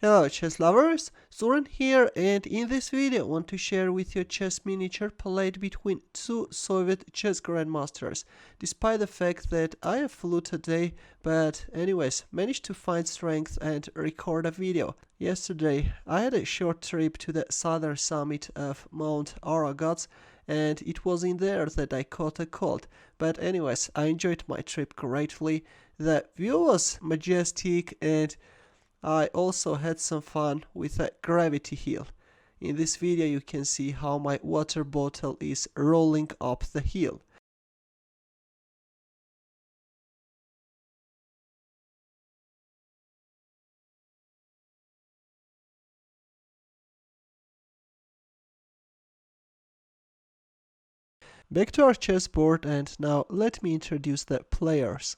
Hello chess lovers, Suren here, and in this video I want to share with you a chess miniature played between two Soviet chess grandmasters. Despite the fact that I have flu today, but anyways, managed to find strength and record a video. Yesterday I had a short trip to the southern summit of Mount Aragat, and it was in there that I caught a cold. But anyways, I enjoyed my trip greatly. The view was majestic, and I also had some fun with a gravity hill. In this video you can see how my water bottle is rolling up the hill. Back to our chessboard, and now let me introduce the players.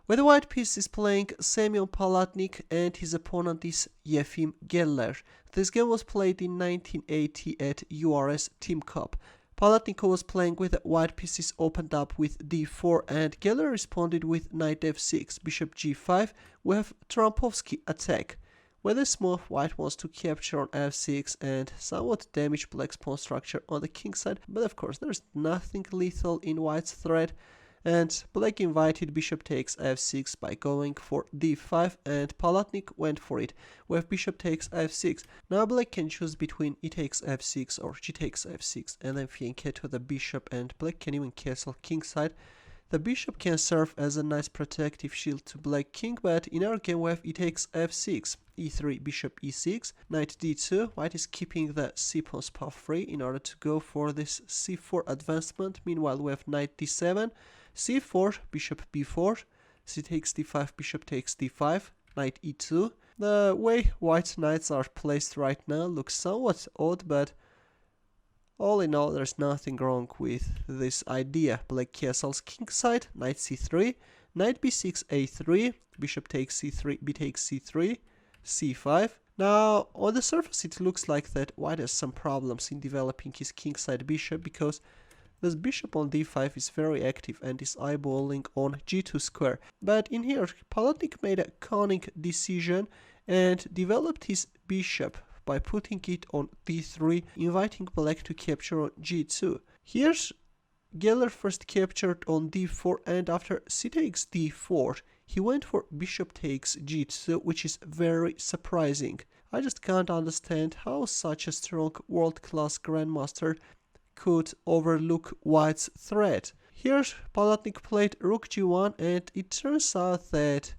Where the white piece is playing Semon Palatnik and his opponent is Efim Geller. This game was played in 1980 at URS Team Cup. Palatnik was playing with the white pieces opened up with d4 and Geller responded with knight f6, bishop g5. We have Trompowsky attack. With this move, white wants to capture on f6 and somewhat damage black's pawn structure on the king side, but of course there's nothing lethal in white's threat. And black invited bishop takes f6 by going for d5, and Palatnik went for it with bishop takes f6. Now black can choose between e takes f6 or g takes f6 and then fianchetto the bishop, and black can even castle kingside. The bishop can serve as a nice protective shield to black king, but in our game we have e takes f6, e3, bishop e6, knight d2. White is keeping the c-pawn's path free in order to go for this c4 advancement. Meanwhile we have knight d7, c4, bishop b4, c takes d5, bishop takes d5, knight e2. The way white knights are placed right now looks somewhat odd, but all in all there's nothing wrong with this idea. Black castles kingside, knight c3, knight b6, a3, bishop takes c3, b takes c3, c5. Now on the surface it looks like that white has some problems in developing his kingside bishop, because this bishop on d5 is very active and is eyeballing on g2 square. But in here, Palatnik made a cunning decision and developed his bishop by putting it on d3, inviting black to capture on g2. Here's Geller first captured on d4, and after c takes d4, he went for bishop takes g2, which is very surprising. I just can't understand how such a strong world-class grandmaster could overlook white's threat. Here Palatnik played rook g1, and it turns out that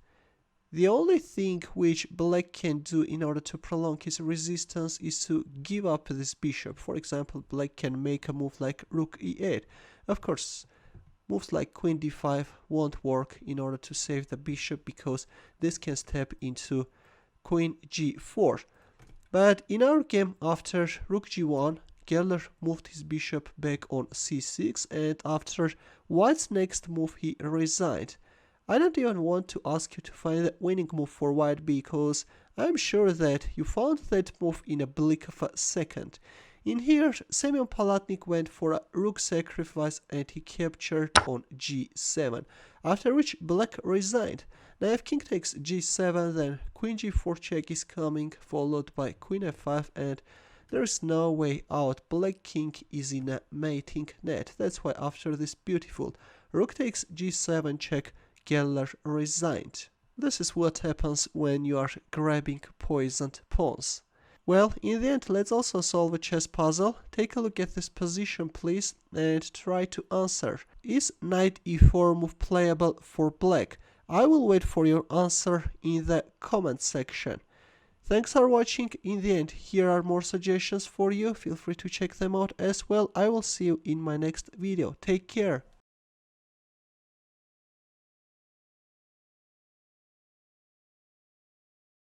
the only thing which black can do in order to prolong his resistance is to give up this bishop. For example, black can make a move like rook e8. Of course, moves like queen d5 won't work in order to save the bishop, because this can step into queen g4. But in our game, after rook g1, Geller moved his bishop back on c6, and after white's next move he resigned. I don't even want to ask you to find the winning move for white, because I'm sure that you found that move in a blink of a second. In here, Semon Palatnik went for a rook sacrifice and he captured on g7, after which black resigned. Now if king takes g7, then queen g4 check is coming, followed by queen f5, and there is no way out. Black king is in a mating net. That's why after this beautiful rook takes g7 check, Geller resigned. This is what happens when you are grabbing poisoned pawns. Well, in the end, let's also solve a chess puzzle. Take a look at this position, please, and try to answer. Is knight e4 move playable for black? I will wait for your answer in the comment section. Thanks for watching. In the end, here are more suggestions for you. Feel free to check them out as well. I will see you in my next video. Take care.